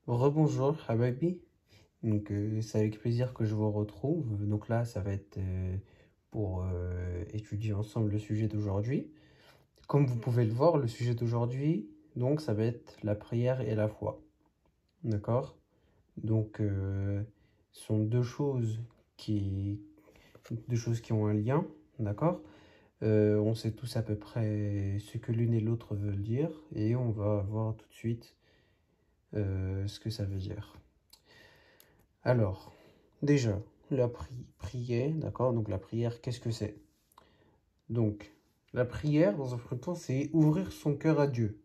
Rebonjour, Hababi. C'est avec plaisir que je vous retrouve. Donc là, ça va être pour étudier ensemble le sujet d'aujourd'hui. Comme vous pouvez le voir, le sujet d'aujourd'hui, donc ça va être la prière et la foi. D'accord? Donc, ce sont qui, deux choses qui ont un lien. D'accord? On sait tous à peu près ce que l'une et l'autre veulent dire et on va voir tout de suite ce que ça veut dire. Alors, déjà, prière, d'accord? Donc la prière, qu'est-ce que c'est? Donc, la prière, dans un premier temps, c'est ouvrir son cœur à Dieu,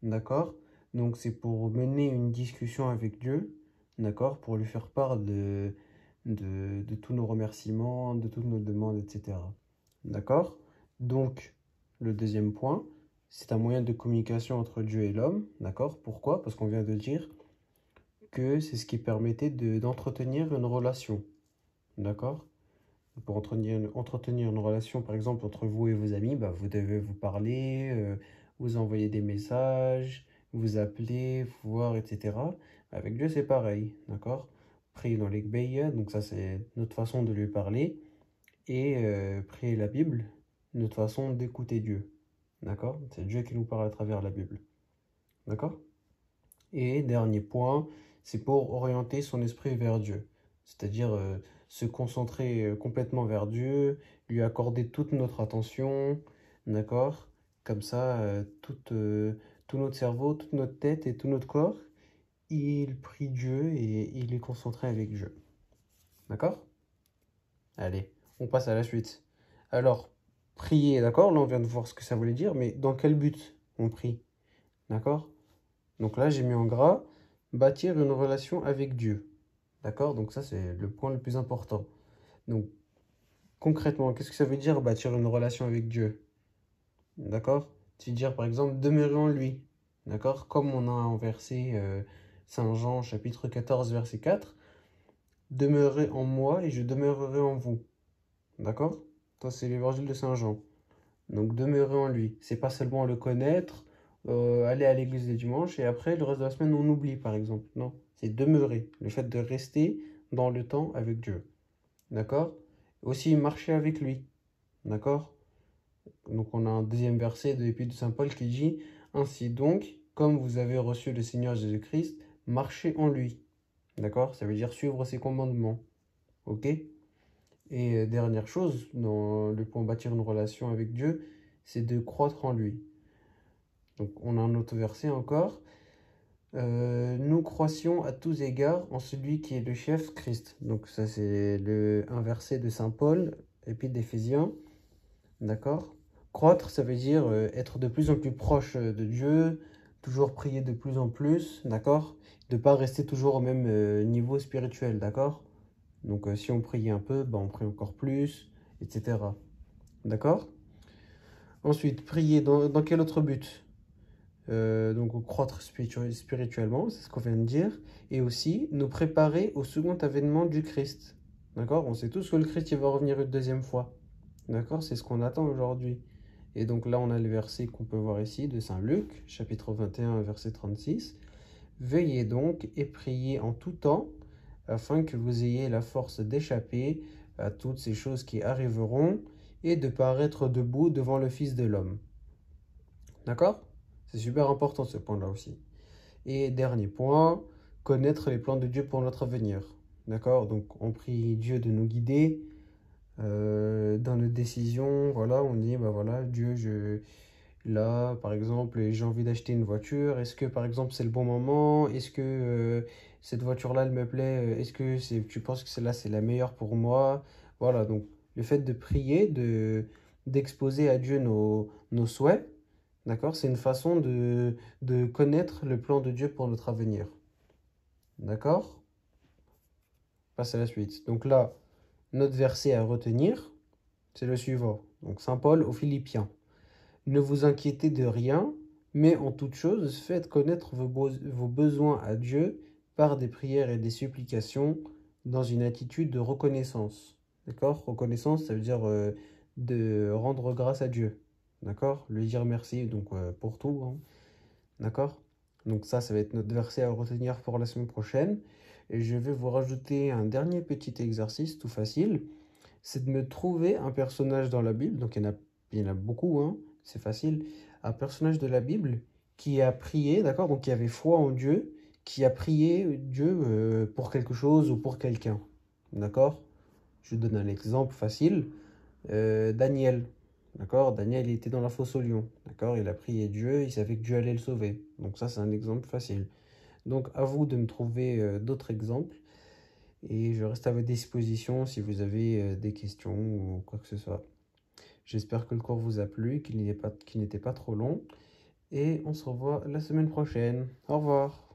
d'accord? Donc c'est pour mener une discussion avec Dieu, d'accord? Pour lui faire part de tous nos remerciements, de toutes nos demandes, etc. D'accord? Donc, le deuxième point, c'est un moyen de communication entre Dieu et l'homme, d'accord? Pourquoi? Parce qu'on vient de dire que c'est ce qui permettait d'entretenir une relation. D'accord? Pour entretenir une relation, par exemple, entre vous et vos amis, bah, vous devez vous parler, vous envoyer des messages, vous appeler, vous voir, etc. Avec Dieu, c'est pareil. D'accord? Prier dans l'Ekbeya, donc ça, c'est notre façon de lui parler. Et prier la Bible, notre façon d'écouter Dieu. D'accord? C'est Dieu qui nous parle à travers la Bible. D'accord? Et dernier point, c'est pour orienter son esprit vers Dieu. C'est-à-dire se concentrer complètement vers Dieu, lui accorder toute notre attention, d'accord? Comme ça, tout notre cerveau, toute notre tête et tout notre corps, il prie Dieu et il est concentré avec Dieu. D'accord? Allez, on passe à la suite. Alors, prier, d'accord? Là, on vient de voir ce que ça voulait dire, mais dans quel but on prie? D'accord? Donc là, j'ai mis en gras, bâtir une relation avec Dieu. D'accord? Donc ça, c'est le point le plus important. Donc, concrètement, qu'est-ce que ça veut dire bâtir une relation avec Dieu? D'accord? Tu veux dire, par exemple, demeurer en lui. D'accord? Comme on a en verset Saint Jean, chapitre 14, verset 4. Demeurez en moi et je demeurerai en vous. D'accord? Ça, c'est l'évangile de Saint Jean. Donc, demeurer en lui. C'est pas seulement le connaître, aller à l'église le dimanche et après, le reste de la semaine, on oublie, par exemple. Non, c'est demeurer. Le fait de rester dans le temps avec Dieu. D'accord? Aussi, marcher avec lui. D'accord? Donc, on a un deuxième verset de l'Épître de Saint Paul qui dit: Ainsi donc, comme vous avez reçu le Seigneur Jésus-Christ, marchez en lui. D'accord? Ça veut dire suivre ses commandements. Ok? Et dernière chose, dans le point bâtir une relation avec Dieu, c'est de croître en lui. Donc on a un autre verset encore. Nous croissions à tous égards en celui qui est le chef, Christ. Donc ça c'est un verset de Saint Paul, épître d'Éphésiens. D'accord? Croître, ça veut dire être de plus en plus proche de Dieu, toujours prier de plus en plus, d'accord? De ne pas rester toujours au même niveau spirituel, d'accord? Donc si on priait un peu, bah, on prie encore plus, etc. D'accord? Ensuite, prier dans quel autre but? Donc croître spirituellement, c'est ce qu'on vient de dire, et aussi nous préparer au second avènement du Christ. D'accord? On sait tous que le Christ il va revenir une deuxième fois. D'accord? C'est ce qu'on attend aujourd'hui. Et donc là, on a le verset qu'on peut voir ici de Saint Luc, chapitre 21, verset 36. Veillez donc et priez en tout temps, afin que vous ayez la force d'échapper à toutes ces choses qui arriveront et de paraître debout devant le Fils de l'homme. D'accord? C'est super important ce point-là aussi. Et dernier point, connaître les plans de Dieu pour notre avenir. D'accord? Donc on prie Dieu de nous guider dans nos décisions. Voilà, on dit, bah voilà, Dieu, là, par exemple, j'ai envie d'acheter une voiture. Est-ce que, par exemple, c'est le bon moment? Est-ce que cette voiture-là, elle me plaît? Est-ce que tu penses que celle-là, c'est la meilleure pour moi? Voilà, donc le fait de prier, d'exposer à Dieu nos souhaits, d'accord? C'est une façon de connaître le plan de Dieu pour notre avenir. D'accord? Passe à la suite. Donc là, notre verset à retenir, c'est le suivant. Donc Saint Paul aux Philippiens. Ne vous inquiétez de rien, mais en toute chose, faites connaître vos besoins à Dieu par des prières et des supplications dans une attitude de reconnaissance. D'accord? Reconnaissance, ça veut dire de rendre grâce à Dieu. D'accord? Lui dire merci, donc pour tout. Hein. D'accord? Donc ça va être notre verset à retenir pour la semaine prochaine. Et je vais vous rajouter un dernier petit exercice tout facile. C'est de me trouver un personnage dans la Bible. Donc il y en a beaucoup, hein, c'est facile. Un personnage de la Bible qui a prié, d'accord? Donc qui avait foi en Dieu, qui a prié Dieu pour quelque chose ou pour quelqu'un. D'accord? Je vous donne un exemple facile. Daniel. D'accord? Daniel, il était dans la fosse au lion. D'accord? Il a prié Dieu, il savait que Dieu allait le sauver. Donc ça, c'est un exemple facile. Donc à vous de me trouver d'autres exemples. Et je reste à votre disposition si vous avez des questions ou quoi que ce soit. J'espère que le cours vous a plu, qu'il n'était pas trop long. Et on se revoit la semaine prochaine. Au revoir.